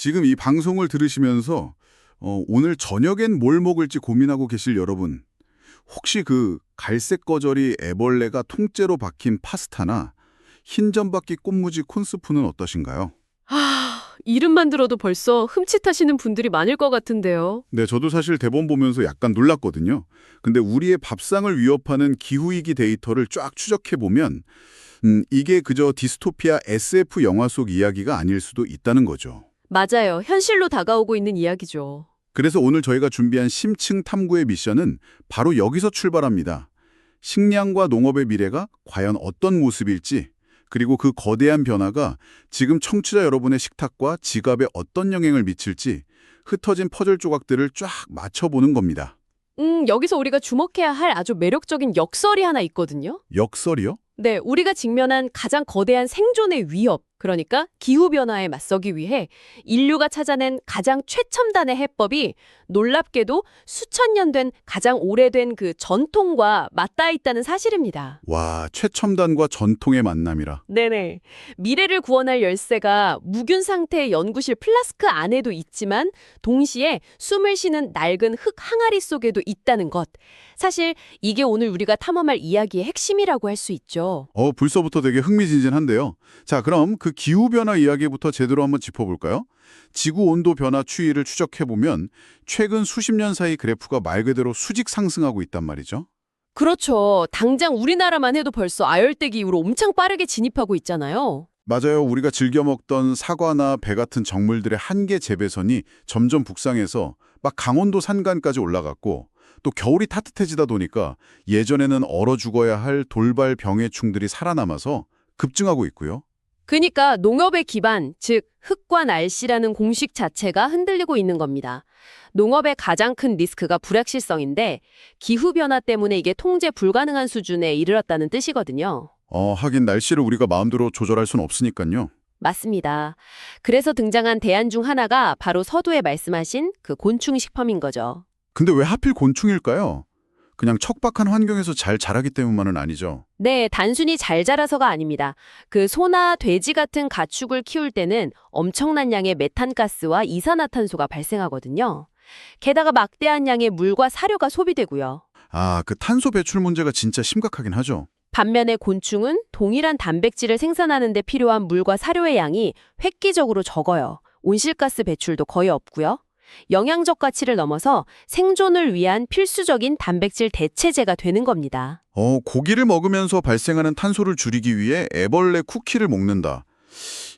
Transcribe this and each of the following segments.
지금 이 방송을 들으시면서 오늘 저녁엔 뭘 먹을지 고민하고 계실 여러분, 혹시 그 갈색 거절이 애벌레가 통째로 박힌 파스타나 흰점박기 꽃무지 콘스프는 어떠신가요? 이름만 들어도 벌써 흠칫하시는 분들이 많을 것 같은데요. 네, 저도 사실 대본 보면서 약간 놀랐거든요. 근데 우리의 밥상을 위협하는 기후위기 데이터를 쫙 추적해보면 이게 그저 디스토피아 SF 영화 속 이야기가 아닐 수도 있다는 거죠. 맞아요. 현실로 다가오고 있는 이야기죠. 그래서 오늘 저희가 준비한 심층 탐구의 미션은 바로 여기서 출발합니다. 식량과 농업의 미래가 과연 어떤 모습일지, 그리고 그 거대한 변화가 지금 청취자 여러분의 식탁과 지갑에 어떤 영향을 미칠지 흩어진 퍼즐 조각들을 쫙 맞춰보는 겁니다. 여기서 우리가 주목해야 할 아주 매력적인 역설이 하나 있거든요. 역설이요? 네, 우리가 직면한 가장 거대한 생존의 위협, 그러니까 기후변화에 맞서기 위해 인류가 찾아낸 가장 최첨단의 해법이 놀랍게도 수천 년 된 가장 오래된 그 전통과 맞닿아 있다는 사실입니다. 와, 최첨단과 전통의 만남이라. 네네. 미래를 구원할 열쇠가 무균 상태의 연구실 플라스크 안에도 있지만 동시에 숨을 쉬는 낡은 흙 항아리 속에도 있다는 것. 사실 이게 오늘 우리가 탐험할 이야기의 핵심이라고 할 수 있죠. 벌써부터 되게 흥미진진한데요. 자, 그럼 그 기후변화 이야기부터 제대로 한번 짚어볼까요? 지구 온도 변화 추이를 추적해보면 최근 수십 년 사이 그래프가 말 그대로 수직 상승하고 있단 말이죠. 그렇죠. 당장 우리나라만 해도 벌써 아열대 기후로 엄청 빠르게 진입하고 있잖아요. 맞아요. 우리가 즐겨 먹던 사과나 배 같은 작물들의 한계 재배선이 점점 북상해서 막 강원도 산간까지 올라갔고, 또 겨울이 따뜻해지다 보니까 예전에는 얼어 죽어야 할 돌발 병해충들이 살아남아서 급증하고 있고요. 그러니까 농업의 기반, 즉 흙과 날씨라는 공식 자체가 흔들리고 있는 겁니다. 농업의 가장 큰 리스크가 불확실성인데 기후변화 때문에 이게 통제 불가능한 수준에 이르렀다는 뜻이거든요. 하긴 날씨를 우리가 마음대로 조절할 수는 없으니까요. 맞습니다. 그래서 등장한 대안 중 하나가 바로 서두에 말씀하신 그 곤충 식품인 거죠. 근데 왜 하필 곤충일까요? 그냥 척박한 환경에서 잘 자라기 때문만은 아니죠. 네, 단순히 잘 자라서가 아닙니다. 그 소나 돼지 같은 가축을 키울 때는 엄청난 양의 메탄가스와 이산화탄소가 발생하거든요. 게다가 막대한 양의 물과 사료가 소비되고요. 그 탄소 배출 문제가 진짜 심각하긴 하죠. 반면에 곤충은 동일한 단백질을 생산하는 데 필요한 물과 사료의 양이 획기적으로 적어요. 온실가스 배출도 거의 없고요. 영양적 가치를 넘어서 생존을 위한 필수적인 단백질 대체제가 되는 겁니다. 고기를 먹으면서 발생하는 탄소를 줄이기 위해 애벌레 쿠키를 먹는다.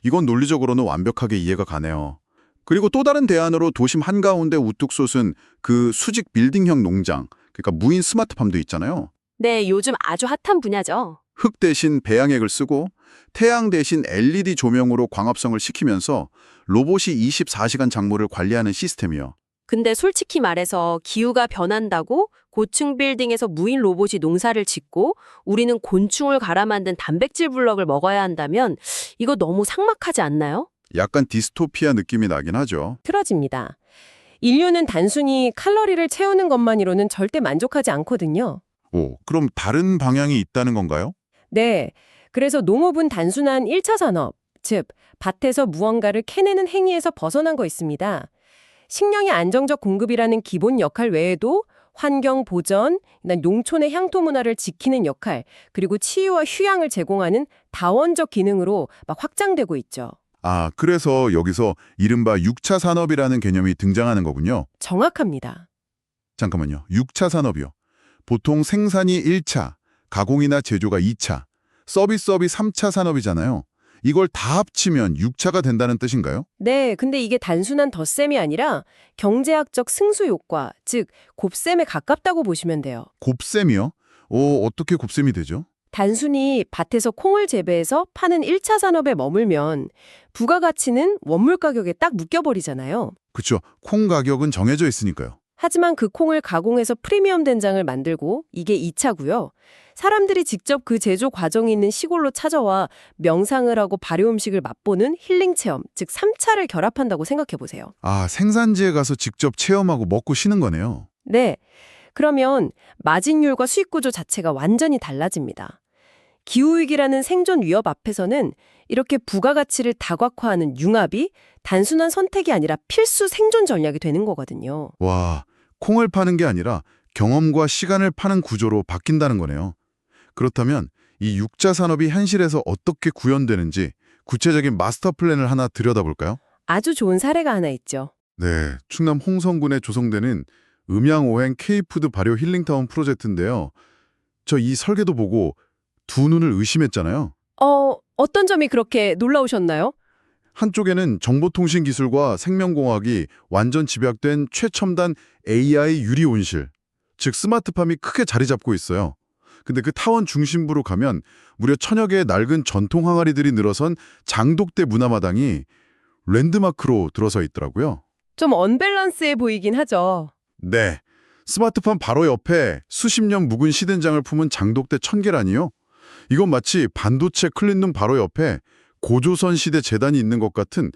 이건 논리적으로는 완벽하게 이해가 가네요. 그리고 또 다른 대안으로 도심 한가운데 우뚝 솟은 그 수직 빌딩형 농장, 그러니까 무인 스마트팜도 있잖아요. 네, 요즘 아주 핫한 분야죠. 흙 대신 배양액을 쓰고 태양 대신 LED 조명으로 광합성을 시키면서 로봇이 24시간 작물을 관리하는 시스템이요. 근데 솔직히 말해서 기후가 변한다고 고층 빌딩에서 무인 로봇이 농사를 짓고 우리는 곤충을 갈아 만든 단백질 블럭을 먹어야 한다면 이거 너무 삭막하지 않나요? 약간 디스토피아 느낌이 나긴 하죠. 틀어집니다. 인류는 단순히 칼로리를 채우는 것만으로는 절대 만족하지 않거든요. 그럼 다른 방향이 있다는 건가요? 네, 그래서 농업은 단순한 1차 산업, 즉 밭에서 무언가를 캐내는 행위에서 벗어난 거 있습니다. 식량의 안정적 공급이라는 기본 역할 외에도 환경 보전, 농촌의 향토 문화를 지키는 역할, 그리고 치유와 휴양을 제공하는 다원적 기능으로 막 확장되고 있죠. 그래서 여기서 이른바 6차 산업이라는 개념이 등장하는 거군요. 정확합니다. 잠깐만요. 6차 산업이요. 보통 생산이 1차, 가공이나 제조가 2차, 서비스업이 3차 산업이잖아요. 이걸 다 합치면 6차가 된다는 뜻인가요? 네, 근데 이게 단순한 덧셈이 아니라 경제학적 승수 효과, 즉 곱셈에 가깝다고 보시면 돼요. 곱셈이요? 어떻게 곱셈이 되죠? 단순히 밭에서 콩을 재배해서 파는 1차 산업에 머물면 부가가치는 원물 가격에 딱 묶여버리잖아요. 그쵸. 콩 가격은 정해져 있으니까요. 하지만 그 콩을 가공해서 프리미엄 된장을 만들고 이게 2차고요. 사람들이 직접 그 제조 과정이 있는 시골로 찾아와 명상을 하고 발효 음식을 맛보는 힐링 체험, 즉 3차를 결합한다고 생각해 보세요. 생산지에 가서 직접 체험하고 먹고 쉬는 거네요. 네. 그러면 마진율과 수익 구조 자체가 완전히 달라집니다. 기후위기라는 생존 위협 앞에서는 이렇게 부가가치를 다각화하는 융합이 단순한 선택이 아니라 필수 생존 전략이 되는 거거든요. 와, 콩을 파는 게 아니라 경험과 시간을 파는 구조로 바뀐다는 거네요. 그렇다면 이 육자 산업이 현실에서 어떻게 구현되는지 구체적인 마스터 플랜을 하나 들여다볼까요? 아주 좋은 사례가 하나 있죠. 네, 충남 홍성군에 조성되는 음양오행 K푸드 발효 힐링타운 프로젝트인데요. 저 이 설계도 보고 두 눈을 의심했잖아요. 어떤 점이 그렇게 놀라우셨나요? 한쪽에는 정보통신 기술과 생명공학이 완전 집약된 최첨단 AI 유리 온실, 즉 스마트팜이 크게 자리 잡고 있어요. 근데 그 타원 중심부로 가면 무려 1000여 개의 낡은 전통 항아리들이 늘어선 장독대 문화마당이 랜드마크로 들어서 있더라고요. 좀 언밸런스해 보이긴 하죠. 네, 스마트팜 바로 옆에 수십 년 묵은 시된장을 품은 장독대 1000개라니요? 이건 마치 반도체 클린룸 바로 옆에 고조선 시대 재단이 있는 것 같은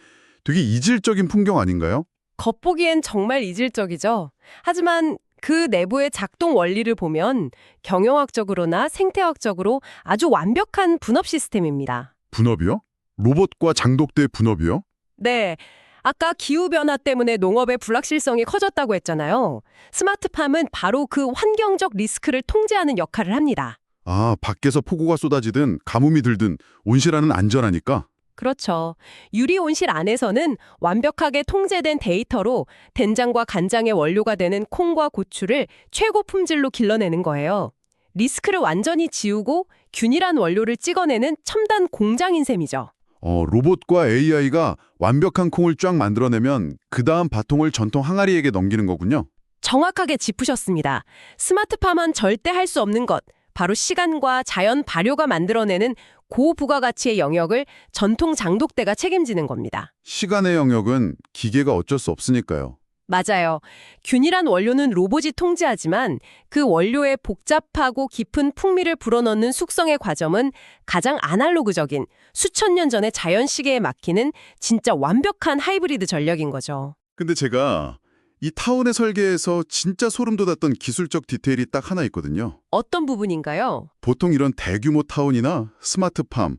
되게 이질적인 풍경 아닌가요? 겉보기엔 정말 이질적이죠. 하지만 그 내부의 작동 원리를 보면 경영학적으로나 생태학적으로 아주 완벽한 분업 시스템입니다. 분업이요? 로봇과 장독대 분업이요? 네. 아까 기후변화 때문에 농업의 불확실성이 커졌다고 했잖아요. 스마트팜은 바로 그 환경적 리스크를 통제하는 역할을 합니다. 아, 밖에서 폭우가 쏟아지든 가뭄이 들든 온실하는 안전하니까? 그렇죠. 유리 온실 안에서는 완벽하게 통제된 데이터로 된장과 간장의 원료가 되는 콩과 고추를 최고 품질로 길러내는 거예요. 리스크를 완전히 지우고 균일한 원료를 찍어내는 첨단 공장인 셈이죠. 로봇과 AI가 완벽한 콩을 쫙 만들어내면 그 다음 바통을 전통 항아리에게 넘기는 거군요. 정확하게 짚으셨습니다. 스마트팜은 절대 할 수 없는 것, 바로 시간과 자연 발효가 만들어내는 고부가가치의 영역을 전통 장독대가 책임지는 겁니다. 시간의 영역은 기계가 어쩔 수 없으니까요. 맞아요. 균일한 원료는 로봇이 통제하지만 그 원료의 복잡하고 깊은 풍미를 불어넣는 숙성의 과정은 가장 아날로그적인 수천 년 전의 자연 시계에 맡기는 진짜 완벽한 하이브리드 전략인 거죠. 근데 제가 이 타운의 설계에서 진짜 소름 돋았던 기술적 디테일이 딱 하나 있거든요. 어떤 부분인가요? 보통 이런 대규모 타운이나 스마트팜,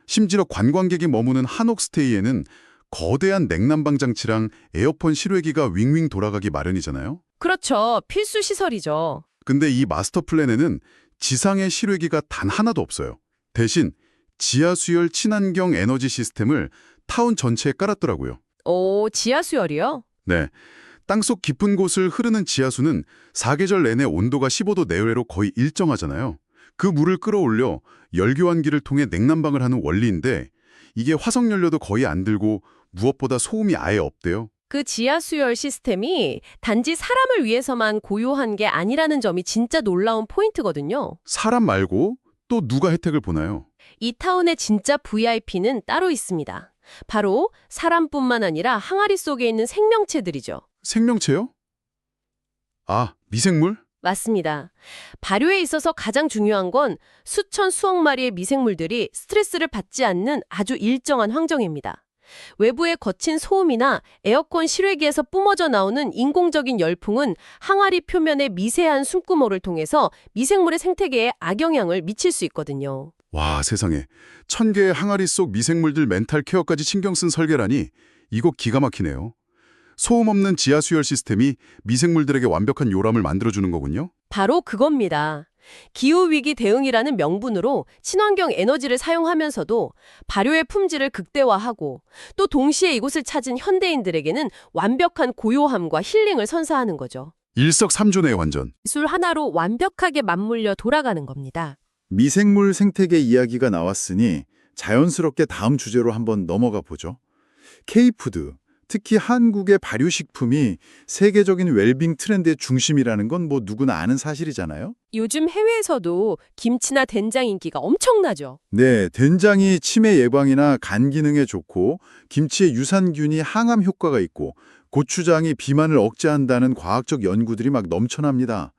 심지어 관광객이 머무는 한옥스테이에는 거대한 냉난방 장치랑 에어컨 실외기가 윙윙 돌아가기 마련이잖아요. 그렇죠. 필수 시설이죠. 근데 이 마스터 플랜에는 지상의 실외기가 단 하나도 없어요. 대신 지하수열 친환경 에너지 시스템을 타운 전체에 깔았더라고요. 지하수열이요? 네. 땅속 깊은 곳을 흐르는 지하수는 사계절 내내 온도가 15도 내외로 거의 일정하잖아요. 그 물을 끌어올려 열교환기를 통해 냉난방을 하는 원리인데 이게 화석연료도 거의 안 들고 무엇보다 소음이 아예 없대요. 그 지하수열 시스템이 단지 사람을 위해서만 고요한 게 아니라는 점이 진짜 놀라운 포인트거든요. 사람 말고 또 누가 혜택을 보나요? 이 타운의 진짜 VIP는 따로 있습니다. 바로 사람뿐만 아니라 항아리 속에 있는 생명체들이죠. 생명체요? 아, 미생물? 맞습니다. 발효에 있어서 가장 중요한 건 수천 수억 마리의 미생물들이 스트레스를 받지 않는 아주 일정한 환경입니다. 외부의 거친 소음이나 에어컨 실외기에서 뿜어져 나오는 인공적인 열풍은 항아리 표면의 미세한 숨구멍을 통해서 미생물의 생태계에 악영향을 미칠 수 있거든요. 와, 세상에. 1000개의 항아리 속 미생물들 멘탈 케어까지 신경 쓴 설계라니 이거 기가 막히네요. 소음 없는 지하수열 시스템이 미생물들에게 완벽한 요람을 만들어주는 거군요. 바로 그겁니다. 기후위기 대응이라는 명분으로 친환경 에너지를 사용하면서도 발효의 품질을 극대화하고 또 동시에 이곳을 찾은 현대인들에게는 완벽한 고요함과 힐링을 선사하는 거죠. 일석삼조네요, 완전. 기술 하나로 완벽하게 맞물려 돌아가는 겁니다. 미생물 생태계 이야기가 나왔으니 자연스럽게 다음 주제로 한번 넘어가 보죠. K푸드, 특히 한국의 발효식품이 세계적인 웰빙 트렌드의 중심이라는 건 뭐 누구나 아는 사실이잖아요. 요즘 해외에서도 김치나 된장 인기가 엄청나죠. 네, 된장이 치매 예방이나 간 기능에 좋고 김치에 유산균이 항암 효과가 있고 고추장이 비만을 억제한다는 과학적 연구들이 막 넘쳐납니다.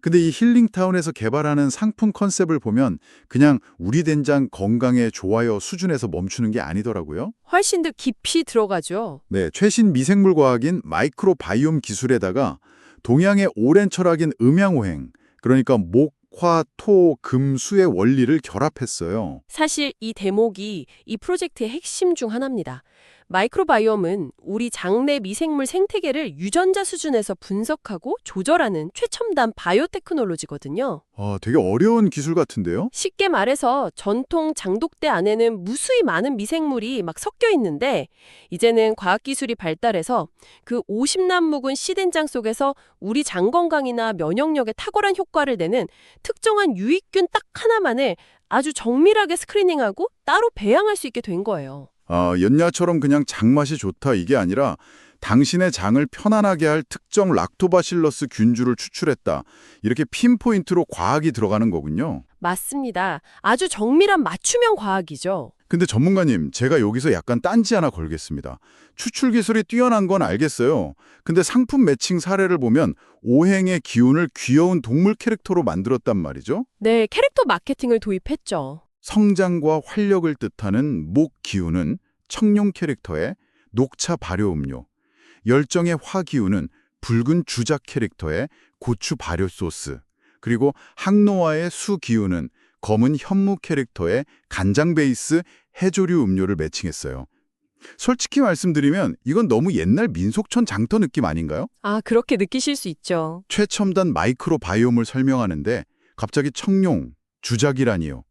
근데 이 힐링타운에서 개발하는 상품 컨셉을 보면 그냥 우리 된장 건강에 좋아요 수준에서 멈추는 게 아니더라고요. 훨씬 더 깊이 들어가죠. 네, 최신 미생물 과학인 마이크로바이옴 기술에다가 동양의 오랜 철학인 음양오행, 그러니까 목, 화, 토, 금, 수의 원리를 결합했어요. 사실 이 대목이 이 프로젝트의 핵심 중 하나입니다. 마이크로바이옴은 우리 장내 미생물 생태계를 유전자 수준에서 분석하고 조절하는 최첨단 바이오테크놀로지거든요. 되게 어려운 기술 같은데요? 쉽게 말해서 전통 장독대 안에는 무수히 많은 미생물이 막 섞여 있는데 이제는 과학기술이 발달해서 그 50남 묵은 씨된장 속에서 우리 장 건강이나 면역력에 탁월한 효과를 내는 특정한 유익균 딱 하나만을 아주 정밀하게 스크리닝하고 따로 배양할 수 있게 된 거예요. 연야처럼 그냥 장맛이 좋다 이게 아니라 당신의 장을 편안하게 할 특정 락토바실러스 균주를 추출했다. 이렇게 핀포인트로 과학이 들어가는 거군요. 맞습니다. 아주 정밀한 맞춤형 과학이죠. 근데 전문가님, 제가 여기서 약간 딴지 하나 걸겠습니다. 추출 기술이 뛰어난 건 알겠어요. 근데 상품 매칭 사례를 보면 오행의 기운을 귀여운 동물 캐릭터로 만들었단 말이죠. 네, 캐릭터 마케팅을 도입했죠. 성장과 활력을 뜻하는 목 기운은 청룡 캐릭터의 녹차 발효 음료, 열정의 화 기운은 붉은 주작 캐릭터의 고추 발효 소스, 그리고 항노화의 수 기운은 검은 현무 캐릭터의 간장 베이스 해조류 음료를 매칭했어요. 솔직히 말씀드리면 이건 너무 옛날 민속촌 장터 느낌 아닌가요? 아, 그렇게 느끼실 수 있죠. 최첨단 마이크로바이옴을 설명하는데 갑자기 청룡, 주작이라니요.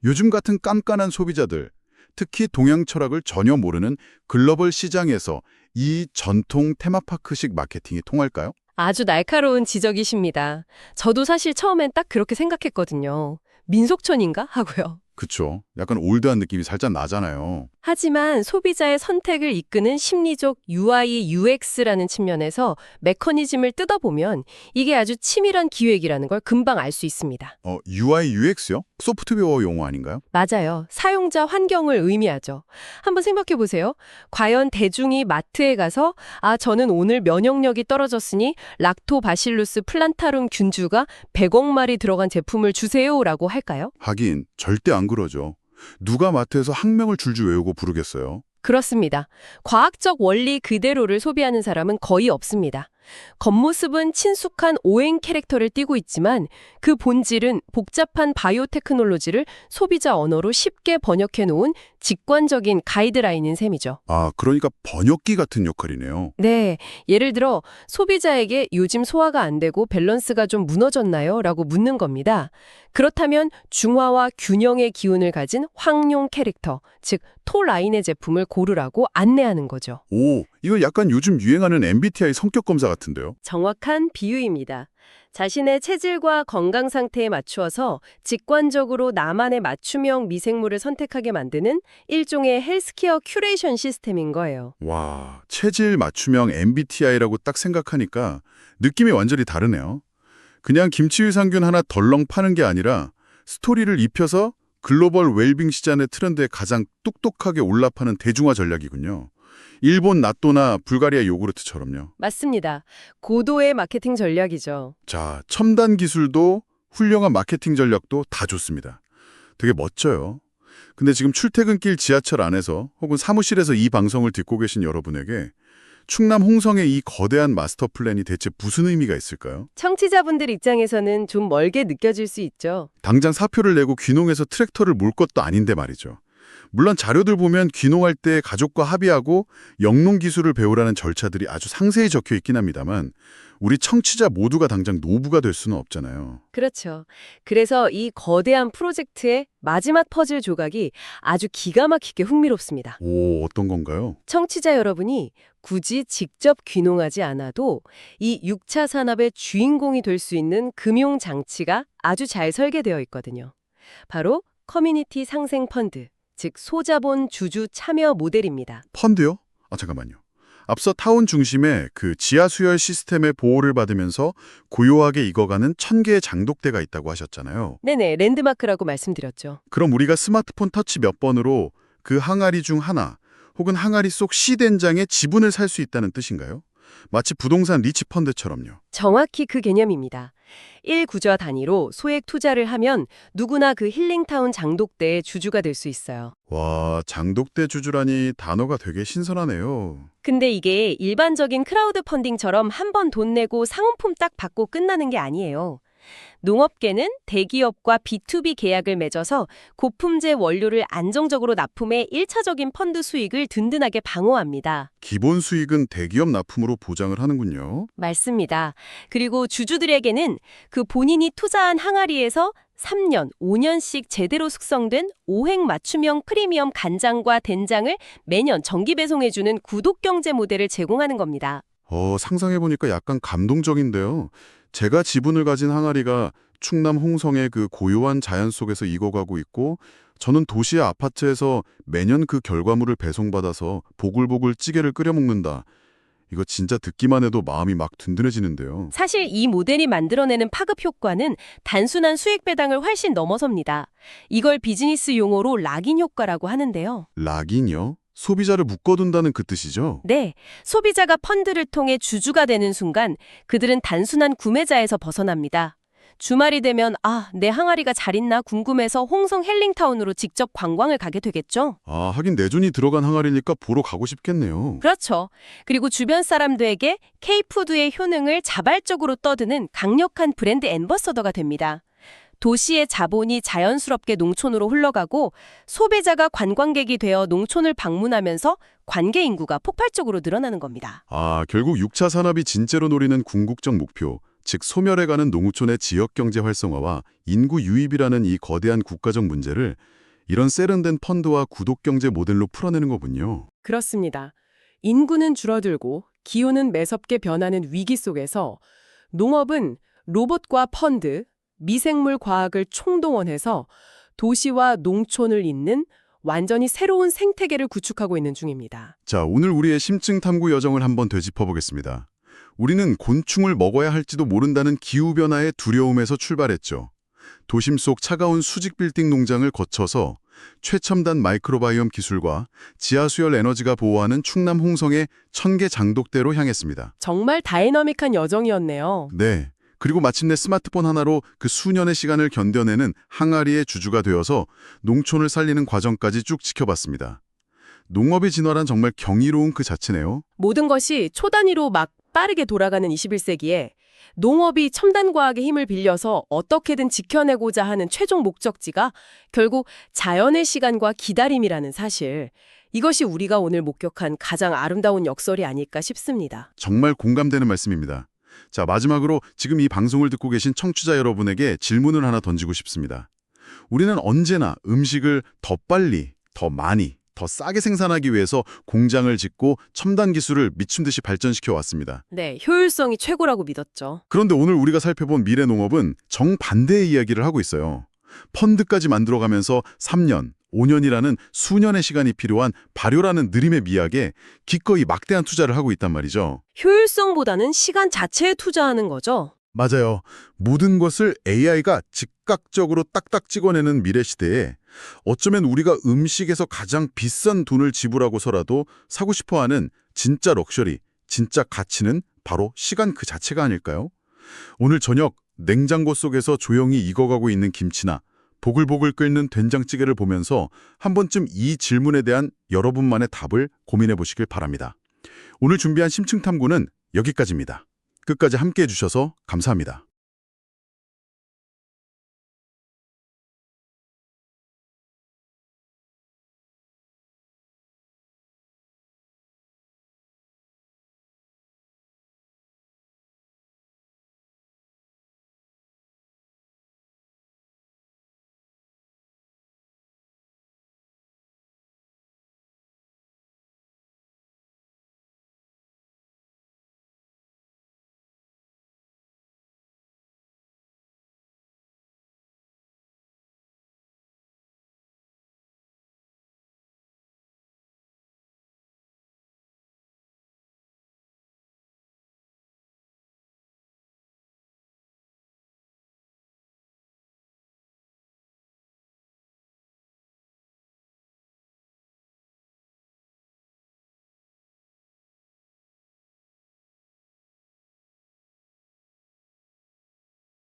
요즘 같은 깐깐한 소비자들, 특히 동양 철학을 전혀 모르는 글로벌 시장에서 이 전통 테마파크식 마케팅이 통할까요? 아주 날카로운 지적이십니다. 저도 사실 처음엔 딱 그렇게 생각했거든요. 민속촌인가? 하고요. 그쵸. 약간 올드한 느낌이 살짝 나잖아요. 하지만 소비자의 선택을 이끄는 심리적 UI, UX라는 측면에서 메커니즘을 뜯어보면 이게 아주 치밀한 기획이라는 걸 금방 알 수 있습니다. UI, UX요? 소프트웨어 용어 아닌가요? 맞아요. 사용자 환경을 의미하죠. 한번 생각해 보세요. 과연 대중이 마트에 가서 저는 오늘 면역력이 떨어졌으니 락토바실루스 플란타룸 균주가 100억 마리 들어간 제품을 주세요라고 할까요? 하긴 절대 안 그러죠. 누가 마트에서 학명을 줄줄 외우고 부르겠어요. 그렇습니다. 과학적 원리 그대로를 소비하는 사람은 거의 없습니다. 겉모습은 친숙한 오행 캐릭터를 띠고 있지만 그 본질은 복잡한 바이오테크놀로지를 소비자 언어로 쉽게 번역해 놓은 직관적인 가이드라인인 셈이죠. 그러니까 번역기 같은 역할이네요. 네, 예를 들어 소비자에게 요즘 소화가 안 되고 밸런스가 좀 무너졌나요? 라고 묻는 겁니다. 그렇다면 중화와 균형의 기운을 가진 황룡 캐릭터, 즉 토 라인의 제품을 고르라고 안내하는 거죠. 이거 약간 요즘 유행하는 MBTI 성격 검사 같은데요. 정확한 비유입니다. 자신의 체질과 건강 상태에 맞추어서 직관적으로 나만의 맞춤형 미생물을 선택하게 만드는 일종의 헬스케어 큐레이션 시스템인 거예요. 와, 체질 맞춤형 MBTI라고 딱 생각하니까 느낌이 완전히 다르네요. 그냥 김치 유산균 하나 덜렁 파는 게 아니라 스토리를 입혀서 글로벌 웰빙 시장의 트렌드에 가장 똑똑하게 올라파는 대중화 전략이군요. 일본 나또나 불가리아 요구르트처럼요. 맞습니다. 고도의 마케팅 전략이죠. 자, 첨단 기술도 훌륭한 마케팅 전략도 다 좋습니다. 되게 멋져요. 근데 지금 출퇴근길 지하철 안에서 혹은 사무실에서 이 방송을 듣고 계신 여러분에게 충남 홍성의 이 거대한 마스터 플랜이 대체 무슨 의미가 있을까요? 청취자분들 입장에서는 좀 멀게 느껴질 수 있죠. 당장 사표를 내고 귀농해서 트랙터를 몰 것도 아닌데 말이죠. 물론 자료들 보면 귀농할 때 가족과 합의하고 영농 기술을 배우라는 절차들이 아주 상세히 적혀 있긴 합니다만 우리 청취자 모두가 당장 노부가 될 수는 없잖아요. 그렇죠. 그래서 이 거대한 프로젝트의 마지막 퍼즐 조각이 아주 기가 막히게 흥미롭습니다. 어떤 건가요? 청취자 여러분이 굳이 직접 귀농하지 않아도 이 6차 산업의 주인공이 될 수 있는 금융 장치가 아주 잘 설계되어 있거든요. 바로 커뮤니티 상생 펀드, 즉 소자본 주주 참여 모델입니다. 펀드요? 잠깐만요. 앞서 타운 중심의 그 지하 수열 시스템의 보호를 받으면서 고요하게 익어가는 1000개의 장독대가 있다고 하셨잖아요. 네네, 랜드마크라고 말씀드렸죠. 그럼 우리가 스마트폰 터치 몇 번으로 그 항아리 중 하나 혹은 항아리 속 씨된장의 지분을 살 수 있다는 뜻인가요? 마치 부동산 리치펀드처럼요. 정확히 그 개념입니다. 1구좌 단위로 소액 투자를 하면 누구나 그 힐링타운 장독대의 주주가 될 수 있어요. 와, 장독대 주주라니 단어가 되게 신선하네요. 근데 이게 일반적인 크라우드 펀딩처럼 한 번 돈 내고 상품품 딱 받고 끝나는 게 아니에요. 농업계는 대기업과 B2B 계약을 맺어서 고품질 원료를 안정적으로 납품해 1차적인 펀드 수익을 든든하게 방어합니다. 기본 수익은 대기업 납품으로 보장을 하는군요. 맞습니다. 그리고 주주들에게는 그 본인이 투자한 항아리에서 3년, 5년씩 제대로 숙성된 5획 맞춤형 프리미엄 간장과 된장을 매년 정기 배송해주는 구독경제 모델을 제공하는 겁니다. 상상해보니까 약간 감동적인데요. 제가 지분을 가진 항아리가 충남 홍성의 그 고요한 자연 속에서 익어가고 있고 저는 도시의 아파트에서 매년 그 결과물을 배송받아서 보글보글 찌개를 끓여 먹는다. 이거 진짜 듣기만 해도 마음이 막 든든해지는데요. 사실 이 모델이 만들어내는 파급 효과는 단순한 수익 배당을 훨씬 넘어섭니다. 이걸 비즈니스 용어로 락인 효과라고 하는데요. 락인이요? 소비자를 묶어둔다는 그 뜻이죠? 네, 소비자가 펀드를 통해 주주가 되는 순간 그들은 단순한 구매자에서 벗어납니다. 주말이 되면 내 항아리가 잘 있나 궁금해서 홍성 헬링타운으로 직접 관광을 가게 되겠죠? 하긴 내존이 들어간 항아리니까 보러 가고 싶겠네요. 그렇죠. 그리고 주변 사람들에게 K푸드의 효능을 자발적으로 떠드는 강력한 브랜드 앰버서더가 됩니다. 도시의 자본이 자연스럽게 농촌으로 흘러가고 소비자가 관광객이 되어 농촌을 방문하면서 관계 인구가 폭발적으로 늘어나는 겁니다. 결국 6차 산업이 진짜로 노리는 궁극적 목표, 즉 소멸해가는 농촌의 지역경제 활성화와 인구 유입이라는 이 거대한 국가적 문제를 이런 세련된 펀드와 구독경제 모델로 풀어내는 거군요. 그렇습니다. 인구는 줄어들고 기후는 매섭게 변하는 위기 속에서 농업은 로봇과 펀드, 미생물 과학을 총동원해서 도시와 농촌을 잇는 완전히 새로운 생태계를 구축하고 있는 중입니다. 자, 오늘 우리의 심층 탐구 여정을 한번 되짚어보겠습니다. 우리는 곤충을 먹어야 할지도 모른다는 기후변화의 두려움에서 출발했죠. 도심 속 차가운 수직 빌딩 농장을 거쳐서 최첨단 마이크로바이옴 기술과 지하수열 에너지가 보호하는 충남 홍성의 천개 장독대로 향했습니다. 정말 다이너믹한 여정이었네요. 네. 그리고 마침내 스마트폰 하나로 그 수년의 시간을 견뎌내는 항아리의 주주가 되어서 농촌을 살리는 과정까지 쭉 지켜봤습니다. 농업의 진화란 정말 경이로운 그 자체네요. 모든 것이 초단위로 막 빠르게 돌아가는 21세기에 농업이 첨단 과학의 힘을 빌려서 어떻게든 지켜내고자 하는 최종 목적지가 결국 자연의 시간과 기다림이라는 사실. 이것이 우리가 오늘 목격한 가장 아름다운 역설이 아닐까 싶습니다. 정말 공감되는 말씀입니다. 자, 마지막으로 지금 이 방송을 듣고 계신 청취자 여러분에게 질문을 하나 던지고 싶습니다. 우리는 언제나 음식을 더 빨리, 더 많이, 더 싸게 생산하기 위해서 공장을 짓고 첨단 기술을 미친 듯이 발전시켜 왔습니다. 네, 효율성이 최고라고 믿었죠. 그런데 오늘 우리가 살펴본 미래 농업은 정반대의 이야기를 하고 있어요. 펀드까지 만들어가면서 3년, 5년이라는 수년의 시간이 필요한 발효라는 느림의 미학에 기꺼이 막대한 투자를 하고 있단 말이죠. 효율성보다는 시간 자체에 투자하는 거죠. 맞아요. 모든 것을 AI가 즉각적으로 딱딱 찍어내는 미래 시대에 어쩌면 우리가 음식에서 가장 비싼 돈을 지불하고서라도 사고 싶어하는 진짜 럭셔리, 진짜 가치는 바로 시간 그 자체가 아닐까요? 오늘 저녁 냉장고 속에서 조용히 익어가고 있는 김치나 보글보글 끓는 된장찌개를 보면서 한 번쯤 이 질문에 대한 여러분만의 답을 고민해 보시길 바랍니다. 오늘 준비한 심층 탐구는 여기까지입니다. 끝까지 함께해 주셔서 감사합니다.